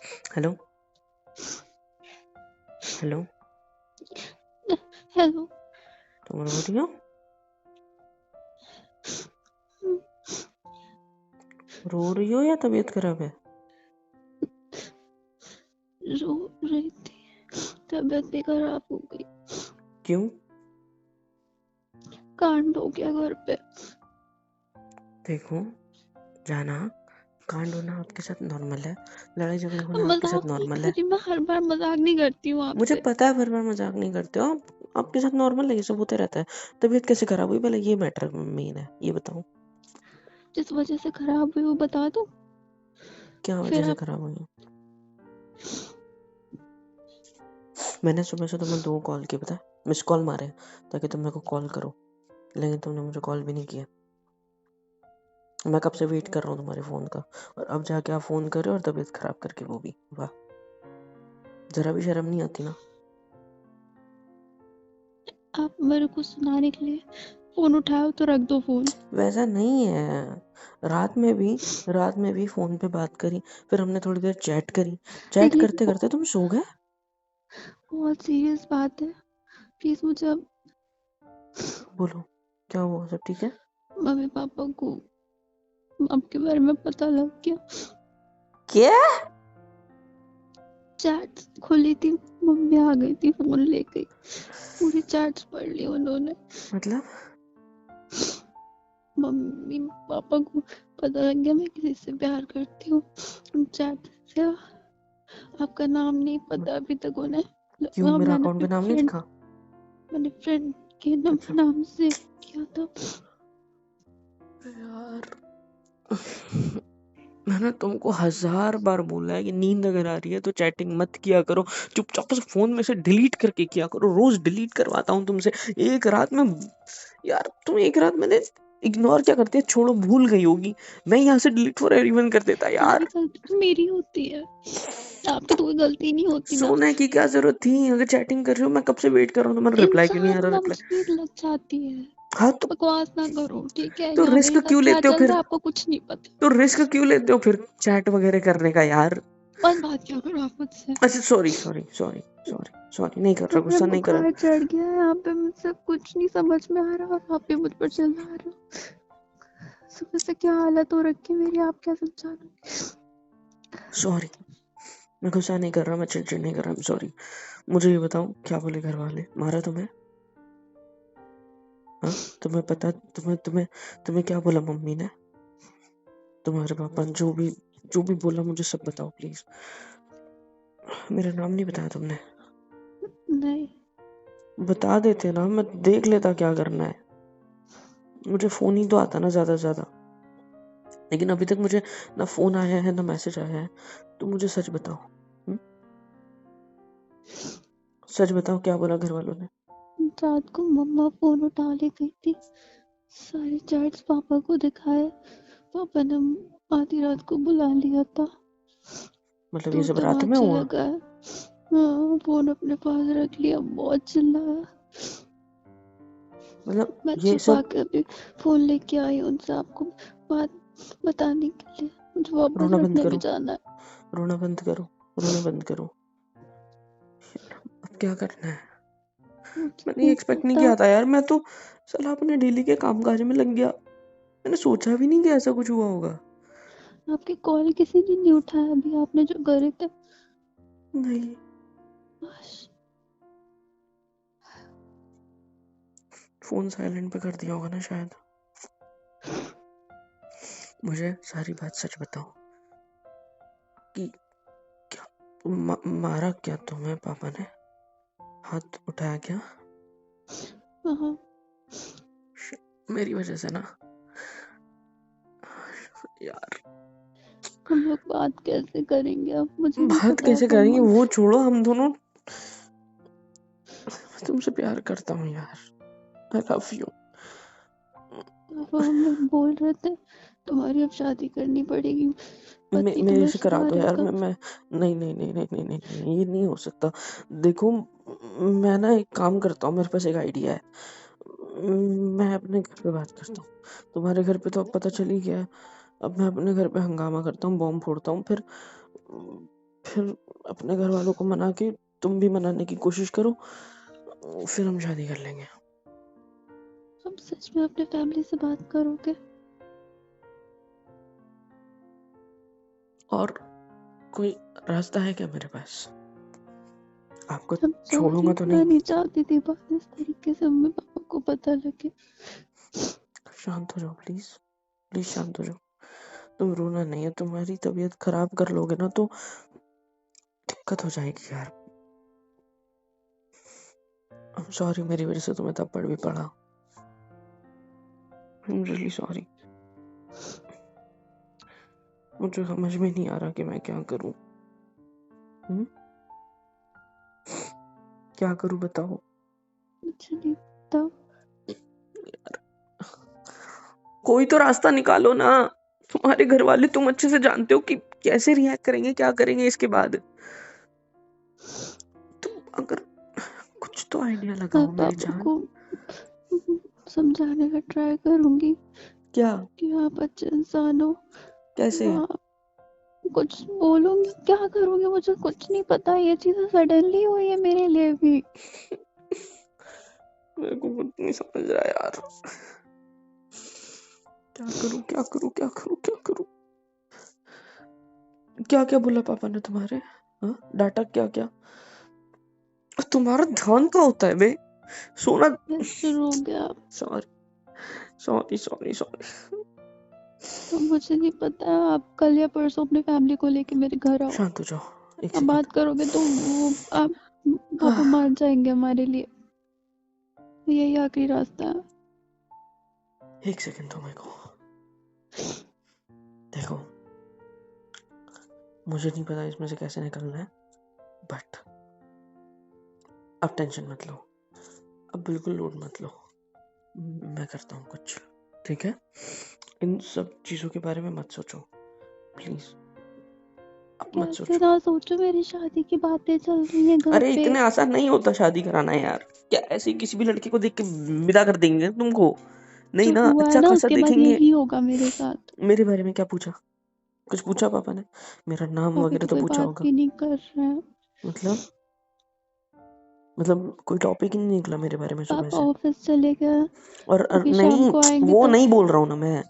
Hello hello. Hello. तुम रो रही हो? रो रही हो या तबीयत खराब है? रो रही थी, तबीयत भी खराब हो गई। क्यों? कांड हो गया घर पे। देखो जाना, कांड होना आपके साथ नॉर्मल है, लड़ाई झगड़े होना आपके साथ मजाक नहीं नॉर्मल कर है। रही, मैं हर बार मजाक नहीं करती हूँ मुझे आपसे। पता है हर बार मजाक नहीं करते हो आप, आपके साथ नॉर्मल है, ये सब होते रहता है। तबीयत कैसे खराब हुई पहले ये मैटर मेन है, ये बताओ। जिस वजह से खराब हुई वो बता दो। क्या वजह फिर से आप खराब हुई? मैंने सुबह से तुम्हें 2 कॉल किए, पता है, मिस कॉल मारे ताकि तुम मेरे को कॉल करो, लेकिन तुमने मुझे कॉल भी नहीं किया। मैं कब से वेट कर रहा हूँ तुम्हारे फोन का, और अब जाके आप फोन कर रहे हो और तबीयत खराब करके, वो भी वाह, जरा भी शर्म नहीं आती ना। आप मेरे को सुनाने के लिए फोन उठाओ तो रख दो फोन। वैसा नहीं है, रात में भी फोन पे बात करी, फिर हमने थोड़ी देर चैट करी, चैट ये करते करते तुम सो गए। बहुत सीरियस बात है, प्लीज मुझे अब। बोलो क्या हुआ, सब ठीक है? मम्मी पापा को आपके बारे में पता लग गया। क्या? चैट खुली थी, मम्मी आ गई थी, फोन ले गई, पूरी चैट्स पढ़ ली उन्होंने। मतलब? मम्मी पापा को पता लग गया मैं किसी से प्यार करती हूँ। चैट से आपका नाम नहीं पता अभी तक उन्हें। क्यों, मेरा मैंने अकाउंट अपने पे नाम नहीं लिखा? फ्रेंड के अच्छा नाम से किया था। यार, मैंने तुमको 1000 बार बोला है कि नींद अगर आ रही है तो चैटिंग मत किया करो, चुपचाप से फोन में से डिलीट करके किया करो। रोज डिलीट करवाता हूँ तुमसे, एक रात में। यार तुम एक रात मैंने इग्नोर क्या करती है, छोड़ो, भूल गई होगी, मैं यहाँ से डिलीट फॉर एवरीवन कर देता सारी यार। गलती तो मेरी होती है, आपकी तो तो कोई गलती नहीं होती ना। सोने की क्या जरूरत थी, अगर चैटिंग कर रही हो, मैं कब से वेट कर रहा हूँ, तुम्हारा रिप्लाई क्यों नहीं आ इंसान रहा? कम रिप्लाई। स्पीड लग जाती है। हाँ तो बकवास ना करो ठीक है, तो यहाँ रिस्क मेरे साथ क्यों क्या लेते हो चल रहा फिर? है आपको कुछ नहीं पता। तो रिस्क क्यों लेते हो फिर चैट वगैरह करने का यार? बस बात क्या करो आप मुझसे। अच्छा sorry sorry sorry sorry sorry, नहीं कर रहा, मुझे गुस्सा नहीं कर बुखार रहा। चढ़ गया है, यहाँ पे मुझसे कुछ नहीं समझ में आ रहा और आप भी मुझ पर चिल्ला रहे हो। सुबह से क्या हालत हो रखी है मेरी, आप क्या समझा रहे सॉरी, मैं गुस्सा नहीं कर रहा, मैं चिड़चिड़ नहीं कर रहा, सॉरी। मुझे ये बताओ, क्या बोले घर वाले, मारा तुम्हें? हाँ, तुम्हें पता, तुम्हें तुम्हें तुम्हें क्या बोला मम्मी ने, तुम्हारे पापा ने, जो भी बोला मुझे सब बताओ प्लीज। मेरा नाम नहीं बताया तुमने? नहीं। बता देते ना, मैं देख लेता क्या करना है। मुझे फोन ही तो आता ना ज्यादा से ज्यादा, लेकिन अभी तक मुझे ना फोन आया है ना मैसेज आया है, तो मुझे सच बताओ। हुँ? सच बताओ क्या बोला घर वालों ने? रात को मम्मा फोन उठा ले गई थी, सारे चैट्स पापा को दिखाए, पापा ने आधी रात को बुला लिया था, मतलब ये दो सब रात में तमाचे हुआ? लगाए। हाँ, फोन अपने पास रख लिया, बहुत चिल्लाया। मतलब मैं ये छुपा सब? के अभी फोन लेके आई उनसे आपको बात बताने के लिए, मुझे वापस रोना बंद रखने भी करो, जाना है। रोना बंद करो, रोना बंद करो। अब क्या करना है? मुझे मैंने ये नहीं एक्सपेक्ट नहीं पता। किया था यार, मैं तो साला अपने डेली के कामकाज में लग गया, मैंने सोचा भी नहीं कि ऐसा कुछ हुआ होगा। आपकी कॉल किसी ने नहीं उठाया अभी आपने जो करे थे। नहीं, बस। फोन साइलेंट पे कर दिया होगा ना शायद। मुझे सारी बात सच बताओ कि क्या मारा क्या तुम्हें पापा ने? हाथ उठाया क्या? हाँ। मेरी वजह से ना यार। हम लोग बात कैसे करेंगे अब, मुझे नहीं बात पता कैसे आप करेंगे हम वो छोड़ो, हम दोनों, मैं तुमसे प्यार करता हूँ यार, आई लव यू। हम लोग बोल रहे थे तुम्हारी अब शादी करनी पड़ेगी, पति मेरे तुम्हें से करा दो यार, सुधारेगा। मैं नहीं नहीं नहीं नहीं नहीं नहीं नहीं, ये नहीं हो सकता। देखो, मैं ना एक काम करता हूँ, मेरे पास एक आइडिया है। मैं अपने घर पे बात करता हूँ, तुम्हारे घर पे तो अब पता चल ही गया है। अब मैं अपने घर पे हंगामा करता हूँ, बॉम्ब फोड़ता हूँ, फिर अपने घर वालों को मना के तुम भी मनाने की कोशिश करो, फिर हम शादी कर लेंगे। तुम सच में अपने फैमिली से बात करोगे? और कोई रास्ता है क्या मेरे पास? आपको I'm sorry, छोड़ूंगा तो मैं नहीं। नहीं चाहती थी बात इस तरीके से मम्मी पापा को पता लगे। शांत हो जाओ प्लीज, प्लीज शांत हो जाओ। तुम रोना नहीं है, तुम्हारी तबीयत खराब कर लोगे ना तो दिक्कत हो जाएगी यार। I'm सॉरी, मेरी वजह से तुम्हें थप्पड़ भी पड़ा। I'm really sorry। मुझे समझ में नहीं आ रहा कि मैं क्या करूं। क्या करूं बताओ। मुझे नहीं पता। कोई तो रास्ता निकालो ना। तुम्हारे घर वाले तुम अच्छे से जानते हो कि कैसे रिएक्ट करेंगे, क्या करेंगे इसके बाद। तुम अगर कुछ तो आइडिया मैं लगाओ मेरी पापा जान। को समझाने का ट्राई करूंगी क्या? कि आप अच्छे इंसान हो। कैसे? हाँ, कुछ बोलूंगी, क्या करूंगी मुझे कुछ नहीं पता। ये चीजें सडनली हुई है मेरे लिए भी। मेरे को कुछ नहीं समझ रहा यार। क्या करूं क्या करूं क्या करूं क्या करूं? क्या क्या बोला पापा ने तुम्हारे? हाँ, डांटा क्या क्या? तुम्हारा ध्यान का होता है बे? सोना। शुरू हो गया। Sorry sorry sorry sorry. तो मुझे नहीं पता, आप कल या परसों अपने फैमिली को लेके मेरे घर आओ। शांत हो जाओ एक आप सेकंड। बात करोगे तो वो आप पापा मान जाएंगे हमारे लिए। यही आखिरी रास्ता है। एक सेकंड दो मेरे को। देखो, मुझे नहीं पता इसमें से कैसे निकलना है, बट अब टेंशन मत लो, अब बिल्कुल लोड मत लो। मैं करता हूँ कुछ, ठीक है? इन सब चीजों के बारे में मत सोचो प्लीज, अब मत कैसे सोचो। ना सोचो, मेरी शादी की बातें चल रही हैं घर अरे पे। इतने आसान नहीं होता शादी कराना यार। क्या ऐसे किसी भी लड़के को देख के विदा कर देंगे तुमको? नहीं जो ना, हुआ है अच्छा ना खासा उसके बाद देखेंगे। यही होगा मेरे साथ। मेरे बारे में क्या पूछा? कुछ पूछा पापा ने? मेरा नाम अभी वगैरह तो तो कोई पूछा बात होगा। भी नहीं कर रहा है। मतलब कोई टॉपिक ही नहीं निकला मेरे बारे में सुबह पापा से। ऑफिस चले गए, और अभी शाम नहीं, को आएंगे वो तब। नहीं बोल रहा हूँ ना मैं।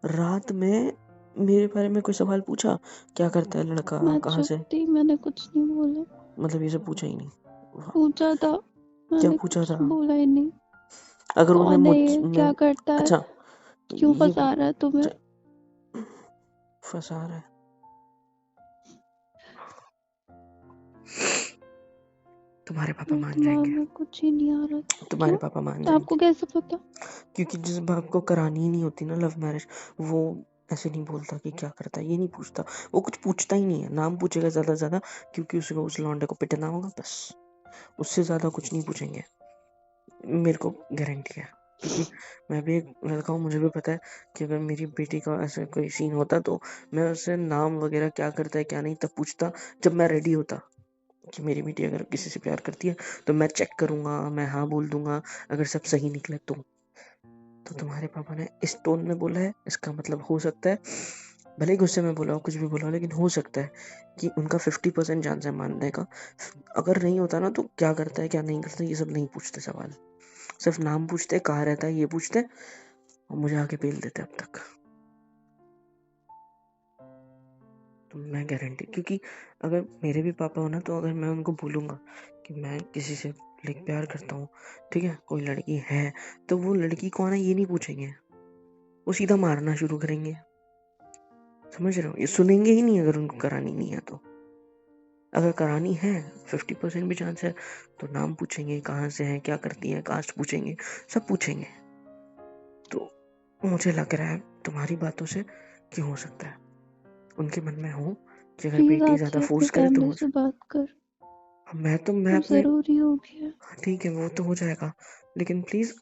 रात में मेरे बारे में कोई सवाल पूछा? क्या करता है लड़का, मैं कहाँ चुप से? थी, मैंने कुछ नहीं बोला। मतलब ये सब पूछा ही नहीं? वाह, पूछा था, क्या मैंने पूछा कुछ था? बोला ही नहीं। अगर उसने कौन है मुझ ये, मैं क्या करता है, अच्छा क्यों ये फंसा रहा है तुम्हें? फंसा रहा है? तुम्हारे पापा मेरे मान दिमाग जाएंगे। में कुछ ही नहीं आ रहा। तुम्हारे क्यों? पापा मान आपको जाएंगे। कैसे पता? क्योंकि जिस बाप को करानी ही नहीं होती ना लव मैरिज, वो ऐसे नहीं बोलता कि क्या करता है, ये नहीं पूछता। वो कुछ पूछता ही नहीं है, नाम पूछेगा ज्यादा से ज्यादा, क्योंकि उसको उस लौंडे को पिटना होगा बस। उससे ज्यादा कुछ नहीं पूछेंगे, मेरे को गारंटी है। क्योंकि मैं भी एक लड़का हूँ, मुझे भी पता है कि अगर मेरी बेटी का ऐसा कोई सीन होता तो मैं उससे नाम वगैरह क्या करता है क्या नहीं तब पूछता, जब मैं रेडी होता कि मेरी बेटी अगर किसी से प्यार करती है तो मैं चेक करूंगा, मैं हाँ बोल दूंगा अगर सब सही निकले तो तुम्हारे पापा ने इस टोन में बोला है, इसका मतलब हो सकता है, भले ही गुस्से में बोला हो, कुछ भी बोला हो, लेकिन हो सकता है कि उनका 50% चांस है मानने का। अगर नहीं होता ना तो क्या करता है क्या नहीं करता ये सब नहीं पूछते सवाल, सिर्फ नाम पूछते, कहाँ रहता है ये पूछते, और मुझे आगे पेल देते अब तक। तो मैं गारंटी, क्योंकि अगर मेरे भी पापा हो ना तो अगर मैं उनको बोलूंगा कि मैं किसी से लाइक प्यार करता हूँ, ठीक है, कोई लड़की है, तो वो लड़की कौन है ये नहीं पूछेंगे, वो सीधा मारना शुरू करेंगे। समझ रहे हो? ये सुनेंगे ही नहीं अगर उनको करानी नहीं है तो। अगर करानी है 50% भी चांस है तो नाम पूछेंगे, कहाँ से है, क्या करती है, कास्ट पूछेंगे, सब पूछेंगे। तो मुझे लग रहा है तुम्हारी बातों से कि हो सकता है उनके मन में हो कि अगर प्लीज बेटी ज्यादा आपसे अपनी फोर्स करे तो फैमिली हो से बात कर, मैं वो अपने जरूरी हो गया। ठीक है वो तो हो जाएगा, लेकिन प्लीज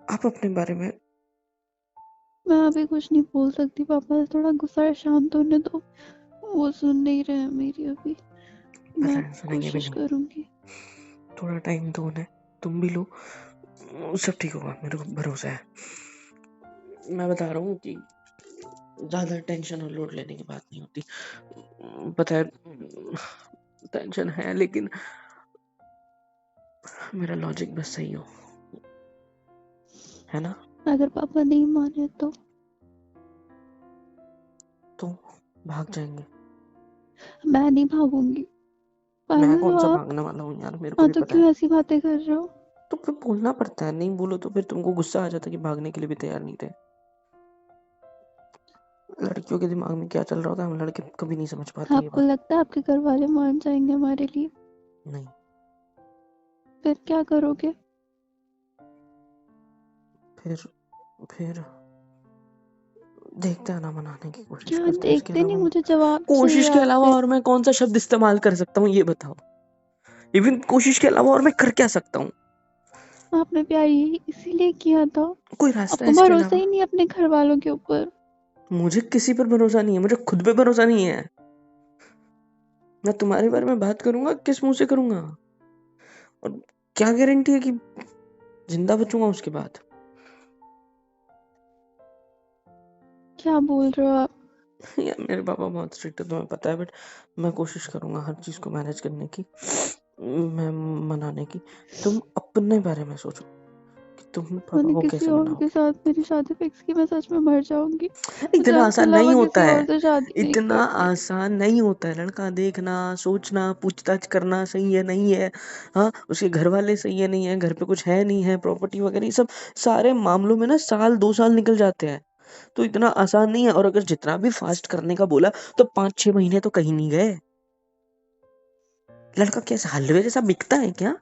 आप अपने बारे में। मैं अभी कुछ नहीं बोल सकती, पापा से थोड़ा गुस्सा शांत होने दो। वो सुन नहीं रहे हैं मेरी अभी। पता मैं है सुनेंगे भी कोशिश नहीं, करूंगी। थोड़ा टाइम दो उन्हें, तुम भी लो, सब ठीक होगा, मेरे को भरोसा है। मैं बता रहा हूँ कि ज्यादा टेंशन और लोड लेने की बात नहीं होती। पता है टेंशन है, लेकिन मेरा लॉजिक बस सही हो, है ना? अगर पापा नहीं माने तो भाग जाएंगे। मैं नहीं भागूंगी। मैं पागल कौन हो सा आप? भागने वाला हूँ यार, मेरे को हाँ भी तो पता है। क्यों ऐसी बातें कर रहे हो? तो फिर बोलना पड़ता है, नहीं बोलो तो फिर तुमको गुस्सा आ जाता कि भागने के लिए भी तैयार नहीं थे। लड़कियों के दिमाग में क्या चल रहा होता है हम लड़के कभी नहीं समझ पाते ये आपको बात। लगता है आपके घर वाले मान जाएंगे हमारे लिए? नहीं, फिर क्या करोगे? फिर देखते हैं ना, मनाने की कोशिश क्या करते हैं, इसके देखते नहीं, अलावा मुझे जवाब चाहिए कोशिश के अलावा आपसे। और मैं कौन सा शब्द इस्तेमाल कर सकता हूँ ये बताओ। इवन कोशिश के अलावा और मैं कर क्या सकता हूँ? आपने प्यार यही इसीलिए किया था? कोई रास्ता है आपको इसके भरोसा अलावा? ही नहीं अपने घर वालों के ऊपर? मुझे किसी पर भरोसा नहीं है, मुझे खुद पे भरोसा नहीं है। मैं तुम्हारे बारे में बात करूंगा किस मुंह से करूंगा? और क्या गारंटी है कि जिंदा बचूंगा उसके बाद? क्या बोल रहे हो आप? यार मेरे पापा बहुत स्ट्रिक्ट है तुम्हें पता है, बट मैं कोशिश करूंगा हर चीज को मैनेज करने की, मैं मनाने की। तुम अपने बारे में सोचो कि तुम पापा मैंने को किसी कैसे और के मनाओगे। साथ मेरी शादी फिक्स की, मैं सच में मर जाऊंगी। मुझे इतना आपके आसान नहीं अलावा होता किसी है, और से शादी नहीं इतना करनी। आसान नहीं होता है। लड़का देखना, सोचना, पूछताछ करना, सही है नहीं है, हाँ उसके घर वाले सही है नहीं है, घर पे कुछ है नहीं है, प्रॉपर्टी वगैरह, ये सब सारे मामलों में ना साल 2 साल निकल जाते हैं। तो इतना आसान नहीं है, और अगर जितना भी फास्ट करने का बोला तो 5-6 महीने तो कहीं नहीं गए। लड़का कैसे हलवे जैसा बिकता है क्या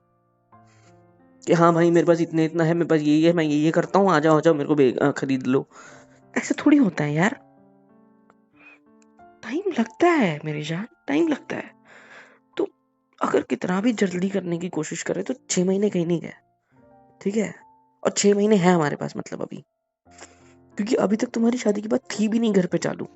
कि हाँ भाई मेरे पास इतने इतना है, मेरे पास ये है, मैं ये करता हूँ, आ जाओ मेरे को खरीद लो? ऐसे थोड़ी होता है यार, टाइम लगता है मेरी जान, टाइम लगता है। तो अगर कितना भी जल्दी करने की कोशिश करे तो 6 महीने कहीं नहीं गए, ठीक है? और 6 महीने है हमारे पास मतलब अभी, क्योंकि अभी तक तुम्हारी शादी की बात थी भी नहीं घर पे चालू।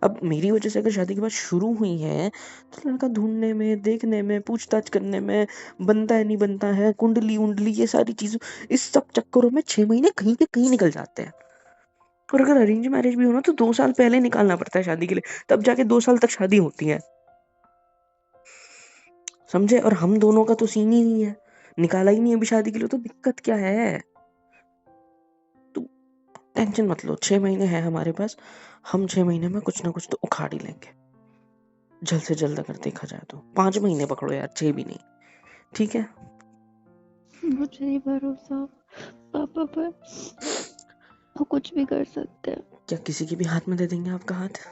अब मेरी वजह से अगर शादी की बात शुरू हुई है तो लड़का ढूंढने में, देखने में, पूछताछ करने में, बनता है नहीं बनता है, कुंडली उंडली, ये सारी चीजों, इस सब चक्करों में 6 महीने कहीं के कहीं निकल जाते हैं। और अगर अरेंज मैरिज भी हो ना तो 2 साल पहले निकालना पड़ता है शादी के लिए, तब जाके 2 साल तक शादी होती है, समझे? और हम दोनों का तो सीन ही नहीं है, निकाला ही नहीं अभी शादी के लिए, तो दिक्कत क्या है? तो टेंशन मत लो, 6 महीने है हमारे पास, हम 6 महीने में कुछ ना कुछ तो उखाड़ ही लेंगे, जल्द से जल्द अगर देखा जाए तो 5 महीने पकड़ो यार, 6 भी नहीं, ठीक है? मुझे नहीं भरोसा पापा पर, वो कुछ भी कर सकते हैं। क्या किसी के भी हाथ में दे देंगे आपका हाथ?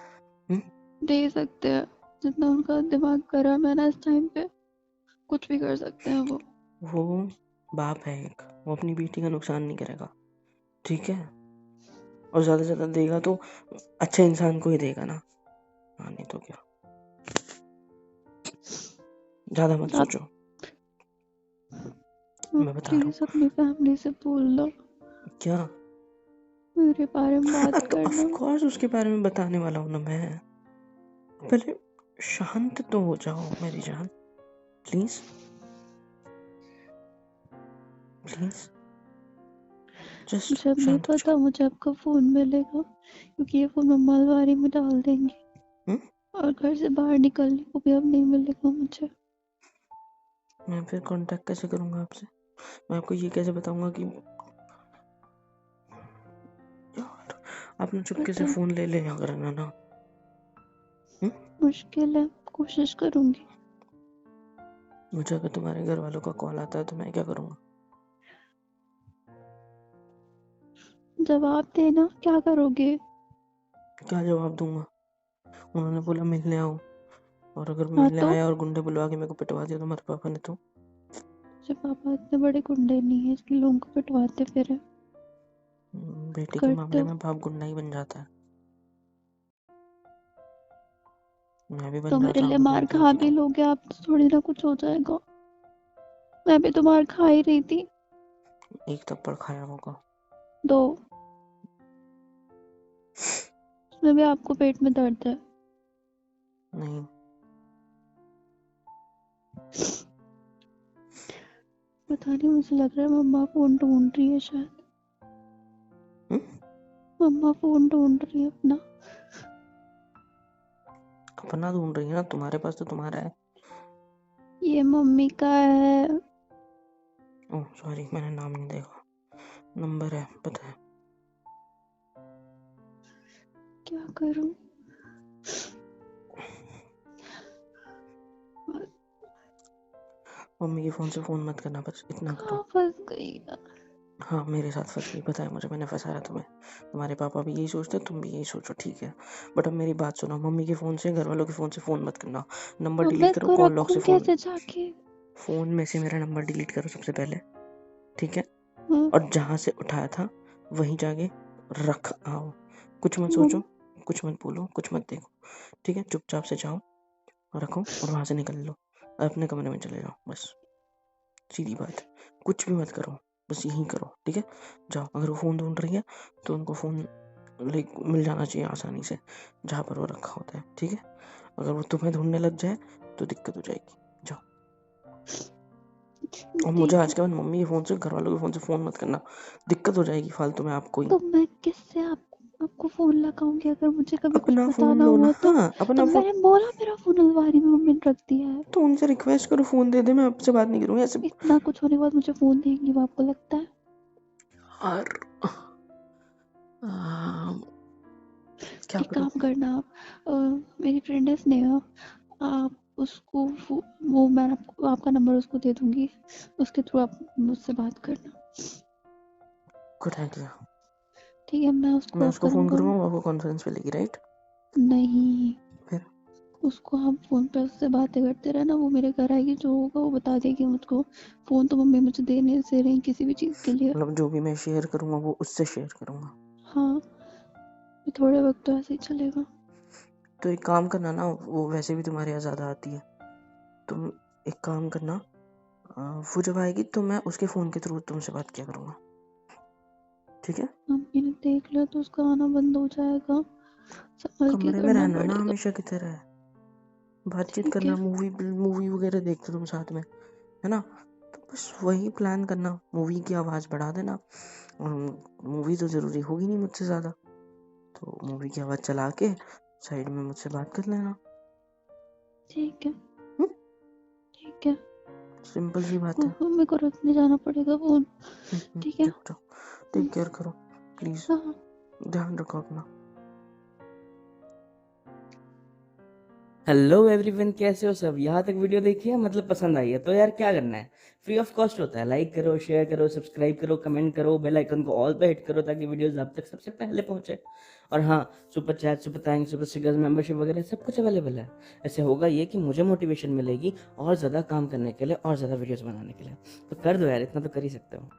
दे सकते हैं, जितना उनका दिमाग गर्म है ना इस टाइम पे, कुछ भी कर सकते हैं वो। वो बाप है एक, वो अपनी बेटी का नुकसान नहीं करेगा, ठीक है? और ज्यादा से ज्यादा देगा तो अच्छे इंसान को ही देगा ना, हाँ नहीं तो क्या। ज्यादा मत आप सोचो, मैं बता रहा प्लीज अपनी फैमिली से बोल लो, हूँ क्या। मेरे बारे में बात तो ऑफ करना। कोर्स उसके बारे में बताने वाला हूँ ना मैं, पहले शांत तो हो जाओ मेरी जान, प्लीज प्लीज, जस्ट जब नहीं शांत हो पता जाओ। मुझे आपका फोन मिलेगा, क्योंकि ये फोन मम्मा अलमारी में डाल देंगे, हम्म? और घर से बाहर निकलने को भी अब नहीं मिलेगा मुझे। मैं फिर कांटेक्ट कैसे करूंगा आपसे? मैं आपको ये कैसे बताऊंगा कि यार आपने चुपके से पता फोन ले लिया करना ना। मुश्किल है, कोशिश करूंगी। मुझे अगर तुम्हारे घर वालों का कॉल आता है तो मैं क्या करूंगा? जवाब देना, क्या करोगे? क्या जवाब दूंगा? उन्होंने बोला मिलने आओ, और अगर हाँ मिलने तो आया और गुंडे बुलवा के मेरे को पिटवा दिया तुम्हारे पापा ने तो? मुझे पापा इतने बड़े गुंडे नहीं है कि लोगों को पिटवाते फिर बेटे के करते मामले हो। में बाप गुंडा ही बन जाता है, मैं भी तो बन मेरे जाता लिए अगर मार बेटी खा होती भी तो। लोगे आप तो थोड़ी ना कुछ हो जाएगा। मैं भी तो मार खा ही रही थी। एक थप्पड़ खाया होगा। 2, उसमें भी आपको पेट में दर्द है। नहीं, पता नहीं, मुझे लग रहा है मम्मा फोन ढूंढ रही है शायद। मम्मा फोन ढूंढ रही है अपना। अपना ढूंढ रही है ना, तुम्हारे पास तो तुम्हारा है। ये मम्मी का है। ओह सॉरी, मैंने नाम नहीं देखा। नंबर है, पता है। क्या करूं? मम्मी के फोन से फोन मत करना, बस इतना करो। कहाँ फंस गई यार? हाँ मेरे साथ फंस गई, पता है मुझे, मैंने फंसाया तुम्हें। तुम्हारे पापा भी यही सोचते, तुम भी यही सोचो, ठीक है। बट अब मेरी बात सुनो, मम्मी के फोन से, घर वालों के फोन से फोन मत करना। नंबर अब मैं डिलीट करो, इसको कॉल लॉक रखूं से फोन। कैसे जाके? फोन में से मेरा नंबर डिलीट करो सबसे पहले, ठीक है। हाँ, और जहाँ से उठाया था वहीं जाके रख आओ। कुछ मत सोचो, कुछ मत बोलो, कुछ मत देखो, ठीक है। चुपचाप से जाओ, रखो और वहां से निकल लो। अपने कमरे में चले जाओ, बस सीधी बात। कुछ भी मत करो, बस यही करो, ठीक है। जाओ, अगर वो फ़ोन ढूंढ रही है तो उनको फ़ोन लाइक मिल जाना चाहिए आसानी से, जहाँ पर वो रखा होता है, ठीक है। अगर वो तुम्हें ढूंढने लग जाए तो दिक्कत हो जाएगी। जाओ। और मुझे ठीक है। आज के बाद मम्मी के फ़ोन से, घर वालों के फ़ोन से फ़ोन मत करना, दिक्कत हो जाएगी फालतू में आपको ही। तो मैं किससे आपको फोन लगाऊंगी अगर मुझे कभी कुछ अपना फ़ोन बताना लो ना, हुआ तो? हाँ तो अपना फ़ोन। मैंने बोला मेरा फोन अलमारी में मम्मी ने रख दिया है। तो उनसे रिक्वेस्ट करो, फ़ोन दे दे, मैं आपसे बात नहीं करूँगी ऐसे। इतना कुछ होने के बाद मुझे फोन देंगी वो, आपको लगता है? और क्या एक करूँ? काम करना आप, मेरी फ्रेंड है स्नेहा, आप उसको वो मैं आपको आपका नंबर उसको दे दूंगी, उसके थ्रू आप मुझसे बात करना। Good idea. ठीक है, मैं मैं उसको उसको फ़ोन करूँगा। करूँगा, वो कॉन्फ्रेंस पे लेगी, राइट? नहीं, फिर उसको हम फोन पे उससे बातें करते रहना, वो मेरे घर आएगी, जो होगा वो बता देगी मुझको। फोन तो मम्मी मुझे देने से रही किसी भी चीज़ के लिए। मतलब जो भी मैं शेयर करूँगा वो उससे शेयर करूँगा। हाँ, ये थोड़े वक्त तो ऐसे ही चलेगा। तो एक काम करना ना, वो वैसे भी तुम्हारे यहाँ ज़्यादा आती है। तुम एक काम करना, वो जब आएगी तो मैं उसके फ़ोन के थ्रू तुमसे बात किया करूँगा, ठीक है। मम्मी ने देख लिया तो उसका आना बंद हो जाएगा, संभल के कमरे में करना रहना ना पड़ेगा। हमेशा की तरह, बातचीत ठीक है। करना, मूवी वगैरह देखते तुम साथ में, है ना। तो बस वही प्लान करना, मूवी की आवाज़ बढ़ा देना। और मूवी तो ज़रूरी होगी नहीं मुझसे ज़्यादा, तो मूवी की आवाज़ चला के साइड में मुझसे बात कर लेना। ठीक है। हम्म, ठीक है। सिंपल सी बात है। मेरे को रखने जाना पड़ेगा फोन। ठीक है। जाओ जाओ, टेक केयर करो प्लीज़, हाँ। ध्यान रखो अपना। हेलो एवरीवन, कैसे हो सब? यहाँ तक वीडियो देखी है, मतलब पसंद आई है तो यार क्या करना है, फ्री ऑफ कॉस्ट होता है। लाइक करो, शेयर करो, सब्सक्राइब करो, कमेंट करो, बेल आइकन को ऑल पे हिट करो ताकि वीडियोस आप तक सबसे पहले पहुंचे। और हाँ, super chat, super thanks, super stickers, membership वगैरह सब कुछ अवेलेबल है। ऐसे होगा ये कि मुझे मोटिवेशन मिलेगी और ज़्यादा काम करने के लिए और ज़्यादा वीडियोज़ बनाने के लिए। तो कर दो यार, इतना तो कर ही सकते हो।